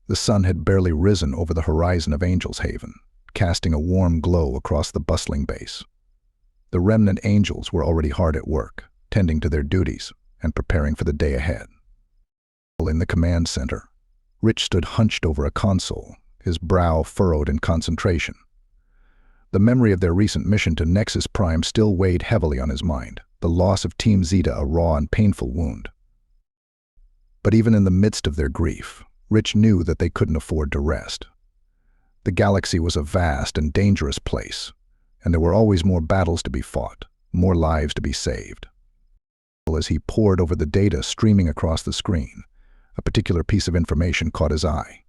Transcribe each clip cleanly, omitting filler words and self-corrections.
The sun had barely risen over the horizon of Angel's Haven, casting a warm glow across the bustling base. The Remnant Angels were already hard at work, tending to their duties and preparing for the day ahead. In the command center, Rich stood hunched over a console, his brow furrowed in concentration. The memory of their recent mission to Nexus Prime still weighed heavily on his mind, the loss of Team Zeta a raw and painful wound. But even in the midst of their grief, Rich knew that they couldn't afford to rest. The galaxy was a vast and dangerous place, and there were always more battles to be fought, more lives to be saved. As he pored over the data streaming across the screen, a particular piece of information caught his eye.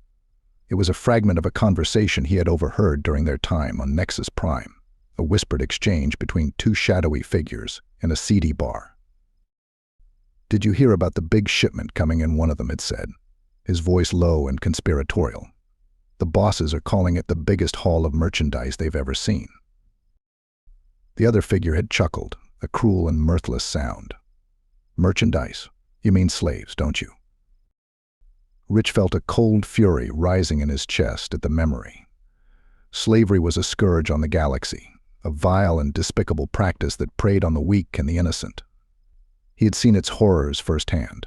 It was a fragment of a conversation he had overheard during their time on Nexus Prime, a whispered exchange between two shadowy figures in a seedy bar. "Did you hear about the big shipment coming in?" one of them had said, his voice low and conspiratorial. "The bosses are calling it the biggest haul of merchandise they've ever seen." The other figure had chuckled, a cruel and mirthless sound. "Merchandise? You mean slaves, don't you?" Rich felt a cold fury rising in his chest at the memory. Slavery was a scourge on the galaxy, a vile and despicable practice that preyed on the weak and the innocent. He had seen its horrors firsthand,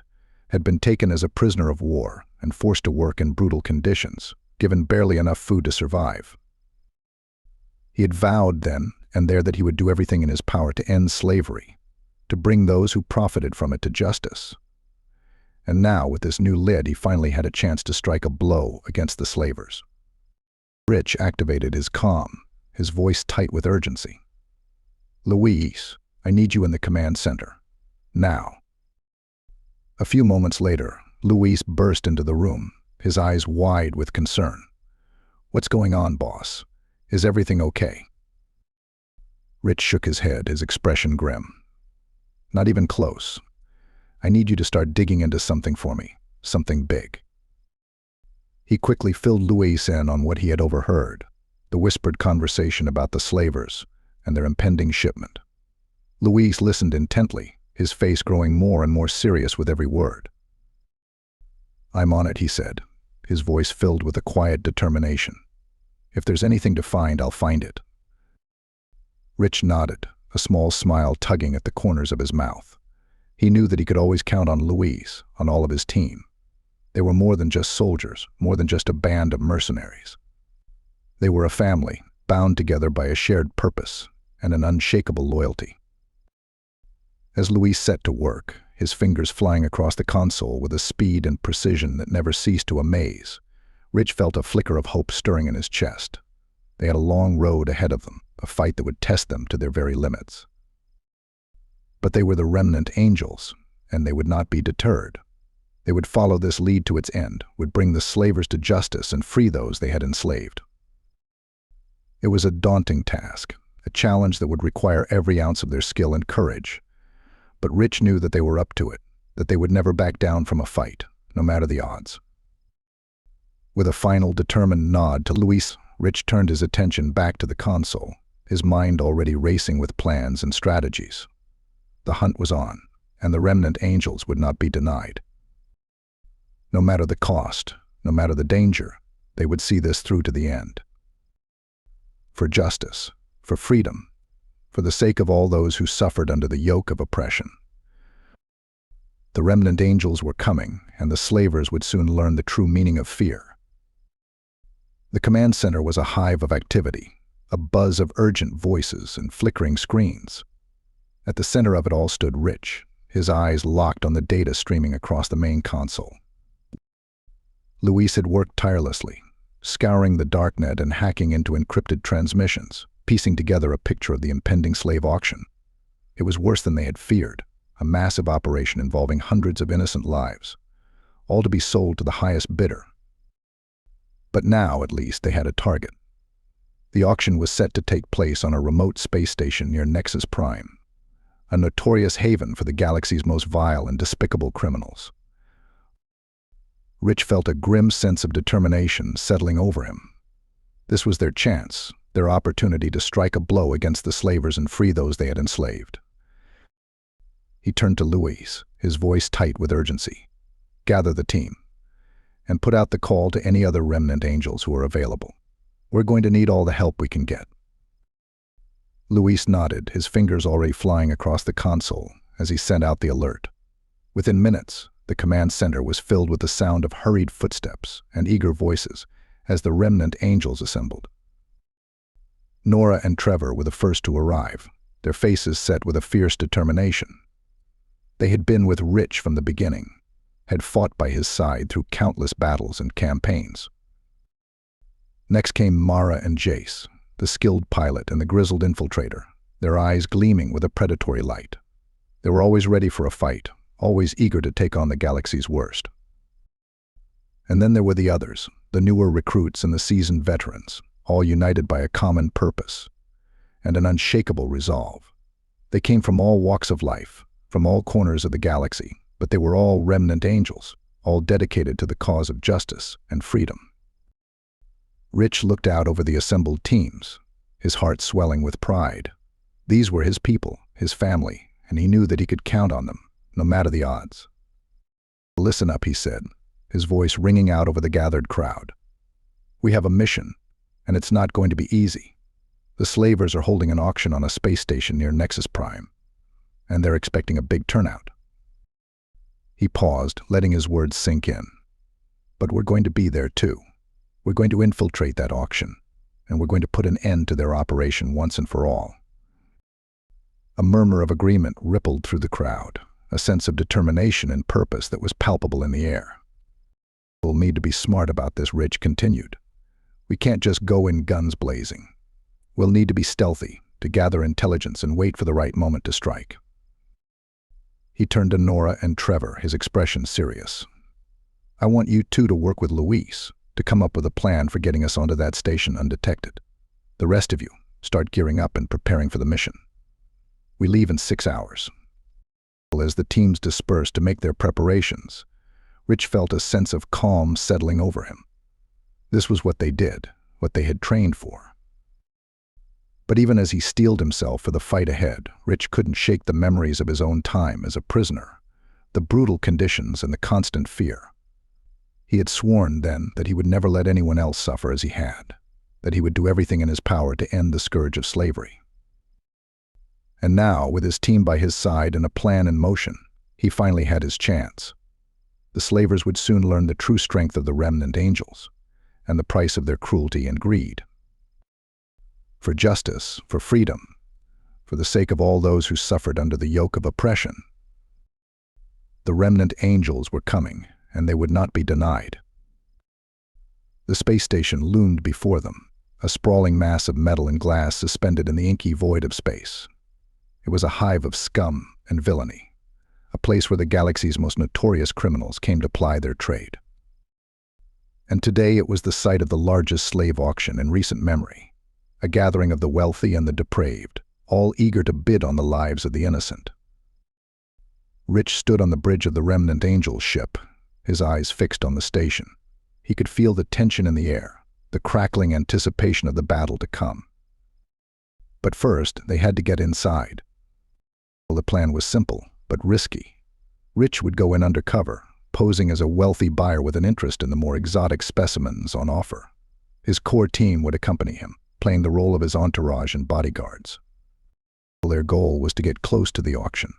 had been taken as a prisoner of war and forced to work in brutal conditions, given barely enough food to survive. He had vowed then and there that he would do everything in his power to end slavery, to bring those who profited from it to justice. And now, with this new lid, he finally had a chance to strike a blow against the slavers. Rich activated his calm, his voice tight with urgency. "Louise, I need you in the command center. Now." A few moments later, Louise burst into the room, his eyes wide with concern. "What's going on, boss? Is everything okay?" Rich shook his head, his expression grim. "Not even close. I need you to start digging into something for me, something big." He quickly filled Louise in on what he had overheard, the whispered conversation about the slavers and their impending shipment. Louise listened intently, his face growing more and more serious with every word. "I'm on it," he said, his voice filled with a quiet determination. "If there's anything to find, I'll find it." Rich nodded, a small smile tugging at the corners of his mouth. He knew that he could always count on Louise, on all of his team. They were more than just soldiers, more than just a band of mercenaries. They were a family, bound together by a shared purpose and an unshakable loyalty. As Louise set to work, his fingers flying across the console with a speed and precision that never ceased to amaze, Rich felt a flicker of hope stirring in his chest. They had a long road ahead of them, a fight that would test them to their very limits. But they were the Remnant Angels, and they would not be deterred. They would follow this lead to its end, would bring the slavers to justice and free those they had enslaved. It was a daunting task, a challenge that would require every ounce of their skill and courage. But Rich knew that they were up to it, that they would never back down from a fight, no matter the odds. With a final determined nod to Louise, Rich turned his attention back to the console, his mind already racing with plans and strategies. The hunt was on, and the Remnant Angels would not be denied. No matter the cost, no matter the danger, they would see this through to the end. For justice, for freedom, for the sake of all those who suffered under the yoke of oppression. The Remnant Angels were coming, and the slavers would soon learn the true meaning of fear. The command center was a hive of activity, a buzz of urgent voices and flickering screens. At the center of it all stood Rich, his eyes locked on the data streaming across the main console. Louise had worked tirelessly, scouring the darknet and hacking into encrypted transmissions, piecing together a picture of the impending slave auction. It was worse than they had feared, a massive operation involving hundreds of innocent lives, all to be sold to the highest bidder. But now, at least, they had a target. The auction was set to take place on a remote space station near Nexus Prime, a notorious haven for the galaxy's most vile and despicable criminals. Rich felt a grim sense of determination settling over him. This was their chance, their opportunity to strike a blow against the slavers and free those they had enslaved. He turned to Louise, his voice tight with urgency. "Gather the team. and put out the call to any other remnant angels who are available. We're going to need all the help we can get." Luis nodded, his fingers already flying across the console as he sent out the alert. Within minutes, the command center was filled with the sound of hurried footsteps and eager voices as the remnant angels assembled. Nora and Trevor were the first to arrive, their faces set with a fierce determination. They had been with Rich from the beginning, had fought by his side through countless battles and campaigns. Next came Mara and Jace, the skilled pilot and the grizzled infiltrator, their eyes gleaming with a predatory light. They were always ready for a fight, always eager to take on the galaxy's worst. And then there were the others, the newer recruits and the seasoned veterans, all united by a common purpose and an unshakable resolve. They came from all walks of life, from all corners of the galaxy, but they were all remnant angels, all dedicated to the cause of justice and freedom. Rich looked out over the assembled teams, his heart swelling with pride. These were his people, his family, and he knew that he could count on them, no matter the odds. "Listen up," he said, his voice ringing out over the gathered crowd. "We have a mission, and it's not going to be easy. The slavers are holding an auction on a space station near Nexus Prime, and they're expecting a big turnout." He paused, letting his words sink in. "But we're going to be there too. We're going to infiltrate that auction, and we're going to put an end to their operation once and for all." A murmur of agreement rippled through the crowd, a sense of determination and purpose that was palpable in the air. "We'll need to be smart about this," Rich continued. "We can't just go in guns blazing. We'll need to be stealthy, to gather intelligence and wait for the right moment to strike." He turned to Nora and Trevor, his expression serious. "I want you two to work with Luis to come up with a plan for getting us onto that station undetected. The rest of you, start gearing up and preparing for the mission. We leave in 6 hours." As the teams dispersed to make their preparations, Rich felt a sense of calm settling over him. This was what they did, what they had trained for. But even as he steeled himself for the fight ahead, Rich couldn't shake the memories of his own time as a prisoner, the brutal conditions and the constant fear. He had sworn then that he would never let anyone else suffer as he had, that he would do everything in his power to end the scourge of slavery. And now, with his team by his side and a plan in motion, he finally had his chance. The slavers would soon learn the true strength of the remnant angels, and the price of their cruelty and greed. For justice, for freedom, for the sake of all those who suffered under the yoke of oppression. The remnant angels were coming, and they would not be denied. The space station loomed before them, a sprawling mass of metal and glass suspended in the inky void of space. It was a hive of scum and villainy, a place where the galaxy's most notorious criminals came to ply their trade. And today it was the site of the largest slave auction in recent memory, a gathering of the wealthy and the depraved, all eager to bid on the lives of the innocent. Rich stood on the bridge of the remnant angel ship, his eyes fixed on the station. He could feel the tension in the air, the crackling anticipation of the battle to come. But first, they had to get inside. The plan was simple, but risky. Rich would go in undercover, posing as a wealthy buyer with an interest in the more exotic specimens on offer. His core team would accompany him, playing the role of his entourage and bodyguards. Their goal was to get close to the auction,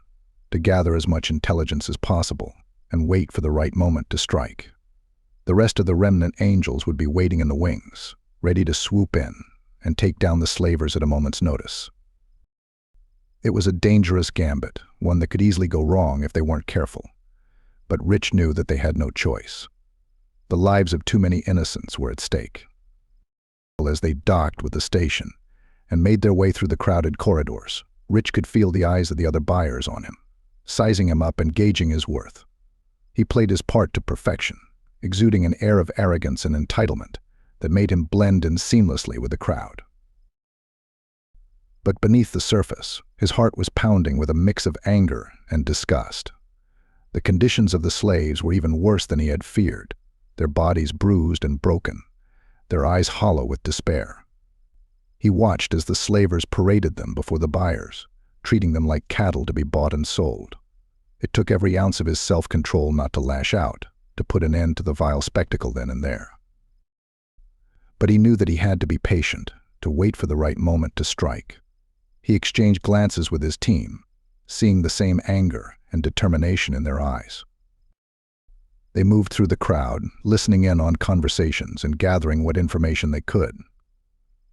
to gather as much intelligence as possible, and wait for the right moment to strike. The rest of the remnant angels would be waiting in the wings, ready to swoop in and take down the slavers at a moment's notice. It was a dangerous gambit, one that could easily go wrong if they weren't careful. But Rich knew that they had no choice. The lives of too many innocents were at stake. As they docked with the station and made their way through the crowded corridors, Rich could feel the eyes of the other buyers on him, sizing him up and gauging his worth. He played his part to perfection, exuding an air of arrogance and entitlement that made him blend in seamlessly with the crowd. But beneath the surface, his heart was pounding with a mix of anger and disgust. The conditions of the slaves were even worse than he had feared, their bodies bruised and broken, their eyes hollow with despair. He watched as the slavers paraded them before the buyers, treating them like cattle to be bought and sold. It took every ounce of his self-control not to lash out, to put an end to the vile spectacle then and there. But he knew that he had to be patient, to wait for the right moment to strike. He exchanged glances with his team, seeing the same anger and determination in their eyes. They moved through the crowd, listening in on conversations and gathering what information they could.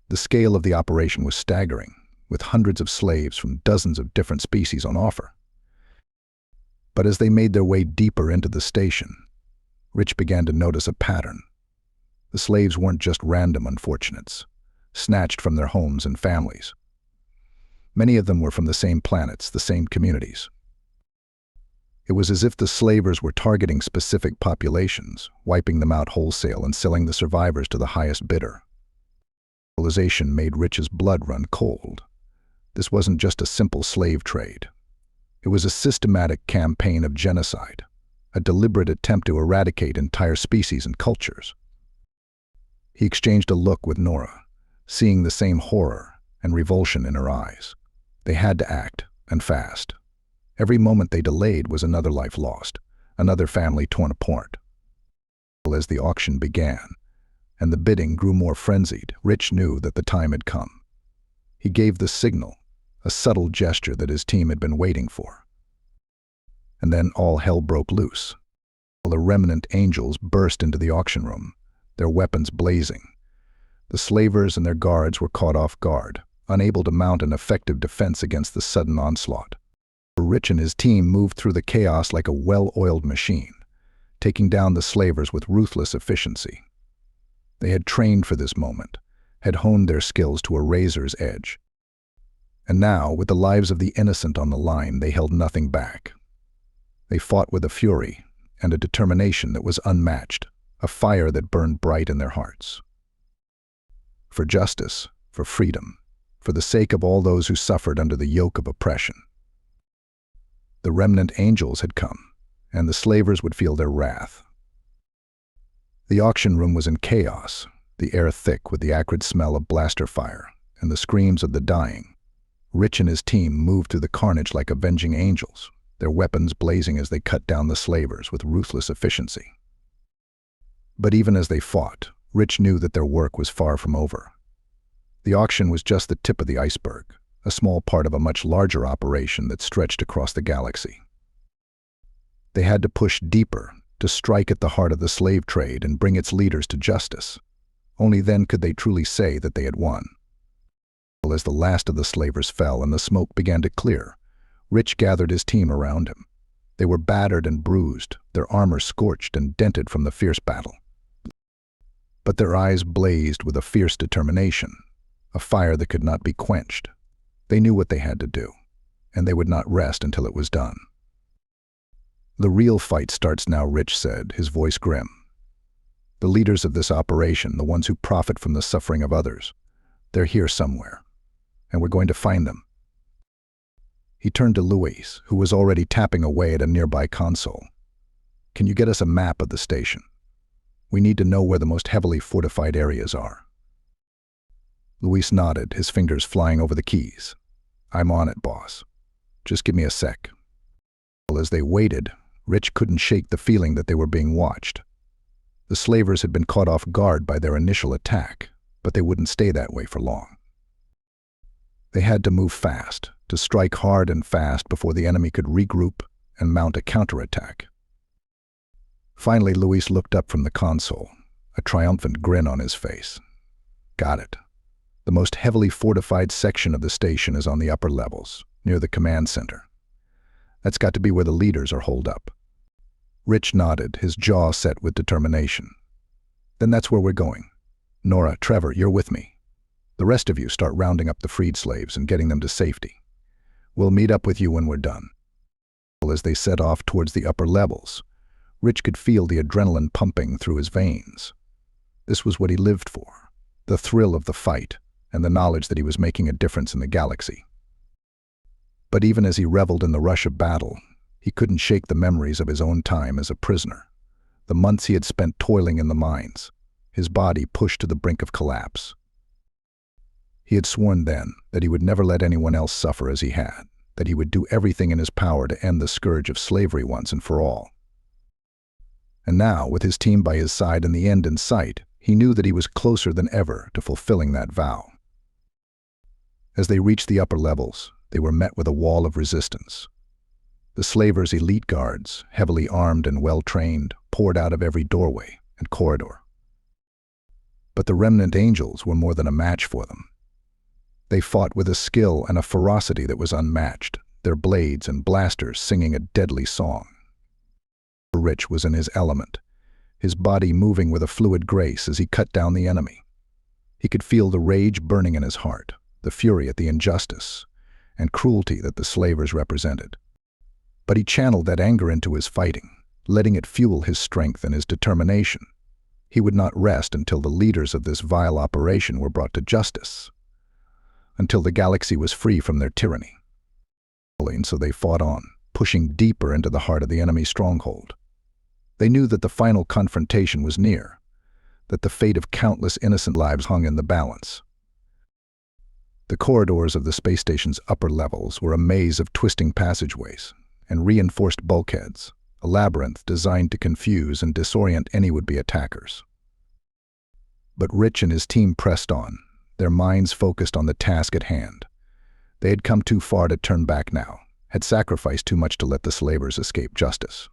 The scale of the operation was staggering, with hundreds of slaves from dozens of different species on offer. But as they made their way deeper into the station, Rich began to notice a pattern. The slaves weren't just random unfortunates, snatched from their homes and families. Many of them were from the same planets, the same communities. It was as if the slavers were targeting specific populations, wiping them out wholesale and selling the survivors to the highest bidder. The realization made Rich's blood run cold. This wasn't just a simple slave trade. It was a systematic campaign of genocide, a deliberate attempt to eradicate entire species and cultures. He exchanged a look with Nora, seeing the same horror and revulsion in her eyes. They had to act, and fast. Every moment they delayed was another life lost, another family torn apart. As the auction began, and the bidding grew more frenzied, Rich knew that the time had come. He gave the signal, a subtle gesture that his team had been waiting for. And then all hell broke loose. The Remnant angels burst into the auction room, their weapons blazing. The slavers and their guards were caught off guard, unable to mount an effective defense against the sudden onslaught. Rich and his team moved through the chaos like a well-oiled machine, taking down the slavers with ruthless efficiency. They had trained for this moment, had honed their skills to a razor's edge. And now, with the lives of the innocent on the line, they held nothing back. They fought with a fury and a determination that was unmatched, a fire that burned bright in their hearts. For justice, for freedom, for the sake of all those who suffered under the yoke of oppression. The Remnant angels had come, and the slavers would feel their wrath. The auction room was in chaos, the air thick with the acrid smell of blaster fire and the screams of the dying. Rich and his team moved through the carnage like avenging angels, their weapons blazing as they cut down the slavers with ruthless efficiency. But even as they fought, Rich knew that their work was far from over. The auction was just the tip of the iceberg, a small part of a much larger operation that stretched across the galaxy. They had to push deeper, to strike at the heart of the slave trade and bring its leaders to justice. Only then could they truly say that they had won. As the last of the slavers fell and the smoke began to clear, Rich gathered his team around him. They were battered and bruised, their armor scorched and dented from the fierce battle. But their eyes blazed with a fierce determination, a fire that could not be quenched. They knew what they had to do, and they would not rest until it was done. "The real fight starts now," Rich said, his voice grim. "The leaders of this operation, the ones who profit from the suffering of others, they're here somewhere, and we're going to find them." He turned to Luis, who was already tapping away at a nearby console. "Can you get us a map of the station? We need to know where the most heavily fortified areas are." Luis nodded, his fingers flying over the keys. "I'm on it, boss. Just give me a sec." As they waited, Rich couldn't shake the feeling that they were being watched. The slavers had been caught off guard by their initial attack, but they wouldn't stay that way for long. They had to move fast, to strike hard and fast before the enemy could regroup and mount a counterattack. Finally, Luis looked up from the console, a triumphant grin on his face. "Got it. The most heavily fortified section of the station is on the upper levels, near the command center. That's got to be where the leaders are holed up." Rich nodded, his jaw set with determination. "Then that's where we're going. Nora, Trevor, you're with me. The rest of you start rounding up the freed slaves and getting them to safety. We'll meet up with you when we're done." As they set off towards the upper levels, Rich could feel the adrenaline pumping through his veins. This was what he lived for, the thrill of the fight and the knowledge that he was making a difference in the galaxy. But even as he reveled in the rush of battle, he couldn't shake the memories of his own time as a prisoner, the months he had spent toiling in the mines, his body pushed to the brink of collapse. He had sworn then that he would never let anyone else suffer as he had, that he would do everything in his power to end the scourge of slavery once and for all. And now, with his team by his side and the end in sight, he knew that he was closer than ever to fulfilling that vow. As they reached the upper levels, they were met with a wall of resistance. The slavers' elite guards, heavily armed and well-trained, poured out of every doorway and corridor. But the Remnant Angels were more than a match for them. They fought with a skill and a ferocity that was unmatched, their blades and blasters singing a deadly song. Rich was in his element, his body moving with a fluid grace as he cut down the enemy. He could feel the rage burning in his heart, the fury at the injustice and cruelty that the slavers represented. But he channeled that anger into his fighting, letting it fuel his strength and his determination. He would not rest until the leaders of this vile operation were brought to justice, until the galaxy was free from their tyranny. And so they fought on, pushing deeper into the heart of the enemy stronghold. They knew that the final confrontation was near, that the fate of countless innocent lives hung in the balance. The corridors of the space station's upper levels were a maze of twisting passageways and reinforced bulkheads, a labyrinth designed to confuse and disorient any would-be attackers. But Rich and his team pressed on, their minds focused on the task at hand. They had come too far to turn back now, had sacrificed too much to let the slavers escape justice.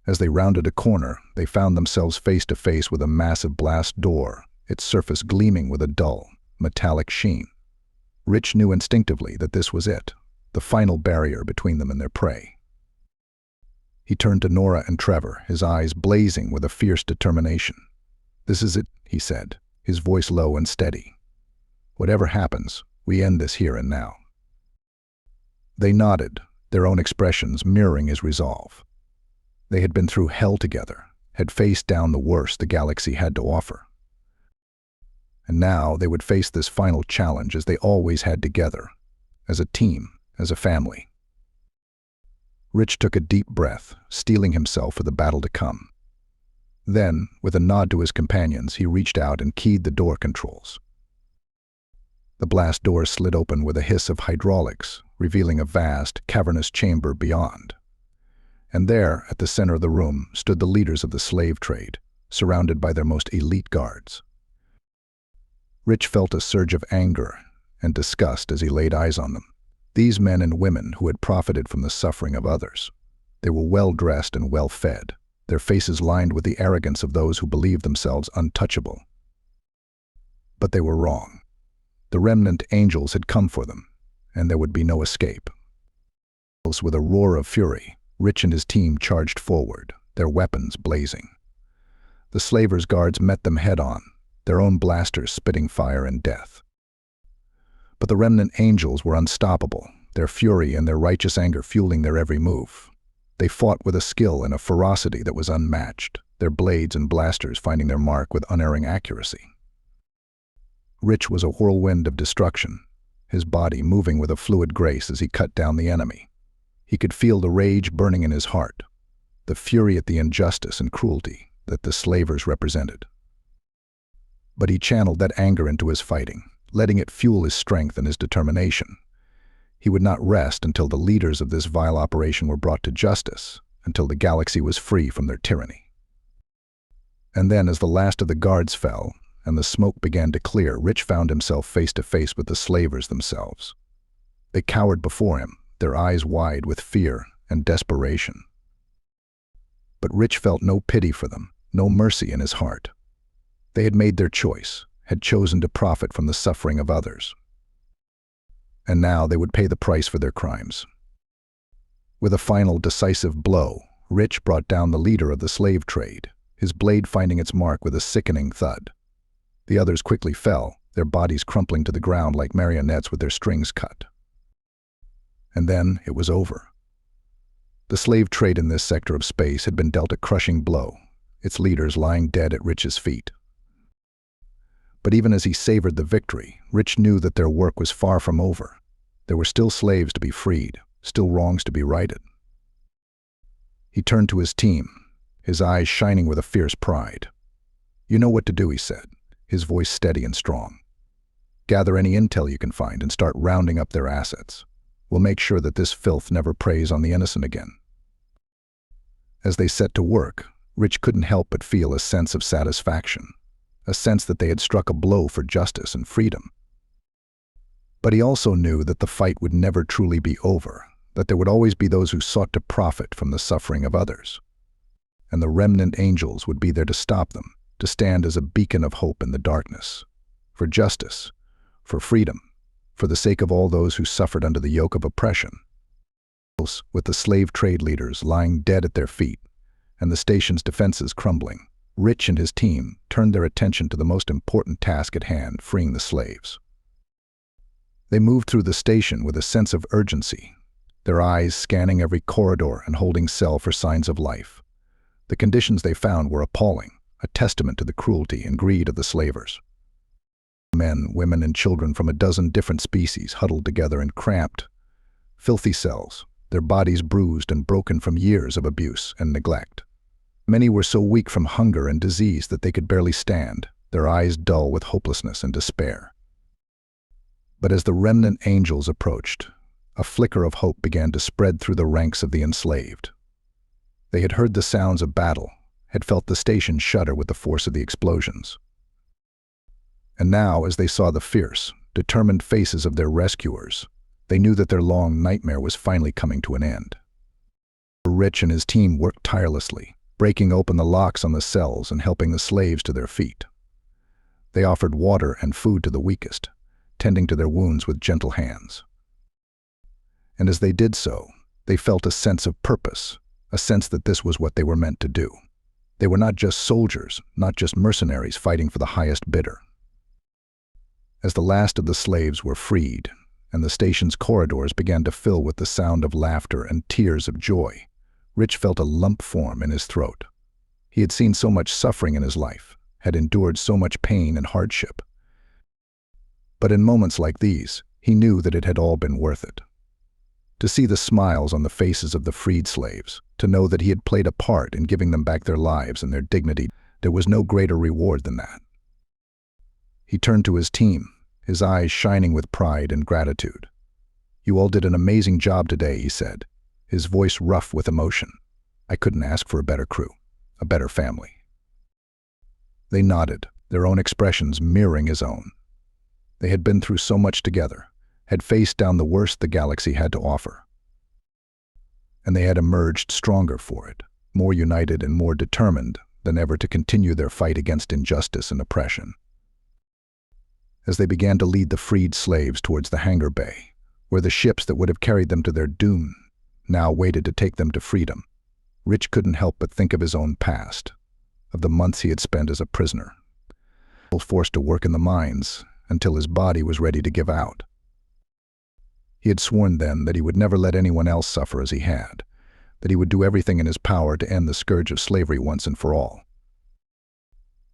As they rounded a corner, they found themselves face to face with a massive blast door, its surface gleaming with a dull, metallic sheen. Rich knew instinctively that this was it, the final barrier between them and their prey. He turned to Nora and Trevor, his eyes blazing with a fierce determination. "This is it," he said, his voice low and steady. "Whatever happens, we end this here and now." They nodded, their own expressions mirroring his resolve. They had been through hell together, had faced down the worst the galaxy had to offer. And now they would face this final challenge as they always had together, as a team, as a family. Rich took a deep breath, steeling himself for the battle to come. Then, with a nod to his companions, he reached out and keyed the door controls. The blast door slid open with a hiss of hydraulics, revealing a vast, cavernous chamber beyond. And there, at the center of the room, stood the leaders of the slave trade, surrounded by their most elite guards. Rich felt a surge of anger and disgust as he laid eyes on them. These men and women who had profited from the suffering of others. They were well-dressed and well-fed, their faces lined with the arrogance of those who believed themselves untouchable. But they were wrong. The Remnant Angels had come for them, and there would be no escape. With a roar of fury, Rich and his team charged forward, their weapons blazing. The slavers' guards met them head-on, their own blasters spitting fire and death. But the Remnant Angels were unstoppable, their fury and their righteous anger fueling their every move. They fought with a skill and a ferocity that was unmatched, their blades and blasters finding their mark with unerring accuracy. Rich was a whirlwind of destruction, his body moving with a fluid grace as he cut down the enemy. He could feel the rage burning in his heart, the fury at the injustice and cruelty that the slavers represented. But he channeled that anger into his fighting, letting it fuel his strength and his determination. He would not rest until the leaders of this vile operation were brought to justice, until the galaxy was free from their tyranny. And then, as the last of the guards fell, and the smoke began to clear, Rich found himself face to face with the slavers themselves. They cowered before him, their eyes wide with fear and desperation. But Rich felt no pity for them, no mercy in his heart. They had made their choice, had chosen to profit from the suffering of others. And now they would pay the price for their crimes. With a final decisive blow, Rich brought down the leader of the slave trade, his blade finding its mark with a sickening thud. The others quickly fell, their bodies crumpling to the ground like marionettes with their strings cut. And then it was over. The slave trade in this sector of space had been dealt a crushing blow, its leaders lying dead at Rich's feet. But even as he savored the victory, Rich knew that their work was far from over. There were still slaves to be freed, still wrongs to be righted. He turned to his team, his eyes shining with a fierce pride. "You know what to do," he said, his voice steady and strong. "Gather any intel you can find and start rounding up their assets. We'll make sure that this filth never preys on the innocent again." As they set to work, Rich couldn't help but feel a sense of satisfaction, a sense that they had struck a blow for justice and freedom. But he also knew that the fight would never truly be over, that there would always be those who sought to profit from the suffering of others. And the remnant angels would be there to stop them, to stand as a beacon of hope in the darkness, for justice, for freedom, for the sake of all those who suffered under the yoke of oppression. With the slave trade leaders lying dead at their feet, and the station's defenses crumbling, Rich and his team turned their attention to the most important task at hand, freeing the slaves. They moved through the station with a sense of urgency, their eyes scanning every corridor and holding cell for signs of life. The conditions they found were appalling, a testament to the cruelty and greed of the slavers. Men, women, and children from a dozen different species huddled together in cramped, filthy cells, their bodies bruised and broken from years of abuse and neglect. Many were so weak from hunger and disease that they could barely stand, their eyes dull with hopelessness and despair. But as the remnant angels approached, a flicker of hope began to spread through the ranks of the enslaved. They had heard the sounds of battle, had felt the station shudder with the force of the explosions. And now, as they saw the fierce, determined faces of their rescuers, they knew that their long nightmare was finally coming to an end. Rich and his team worked tirelessly, breaking open the locks on the cells and helping the slaves to their feet. They offered water and food to the weakest, tending to their wounds with gentle hands. And as they did so, they felt a sense of purpose, a sense that this was what they were meant to do. They were not just soldiers, not just mercenaries fighting for the highest bidder. As the last of the slaves were freed, and the station's corridors began to fill with the sound of laughter and tears of joy, Rich felt a lump form in his throat. He had seen so much suffering in his life, had endured so much pain and hardship. But in moments like these, he knew that it had all been worth it. To see the smiles on the faces of the freed slaves, to know that he had played a part in giving them back their lives and their dignity, there was no greater reward than that. He turned to his team, his eyes shining with pride and gratitude. "You all did an amazing job today," he said, his voice rough with emotion. "I couldn't ask for a better crew, a better family." They nodded, their own expressions mirroring his own. They had been through so much together, had faced down the worst the galaxy had to offer. And they had emerged stronger for it, more united and more determined than ever to continue their fight against injustice and oppression. As they began to lead the freed slaves towards the hangar bay, where the ships that would have carried them to their doom now waited to take them to freedom, Rich couldn't help but think of his own past, of the months he had spent as a prisoner, forced to work in the mines until his body was ready to give out. He had sworn then that he would never let anyone else suffer as he had, that he would do everything in his power to end the scourge of slavery once and for all.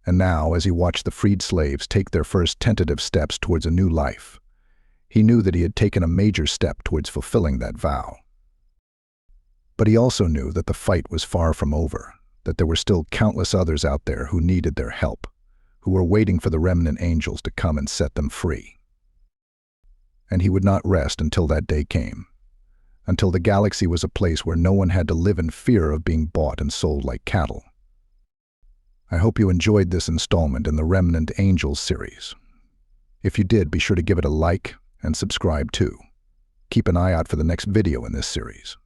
And now, as he watched the freed slaves take their first tentative steps towards a new life, he knew that he had taken a major step towards fulfilling that vow. But he also knew that the fight was far from over, that there were still countless others out there who needed their help, who were waiting for the remnant angels to come and set them free. And he would not rest until that day came, until the galaxy was a place where no one had to live in fear of being bought and sold like cattle. I hope you enjoyed this installment in the Remnant Angels series. If you did, be sure to give it a like and subscribe too. Keep an eye out for the next video in this series.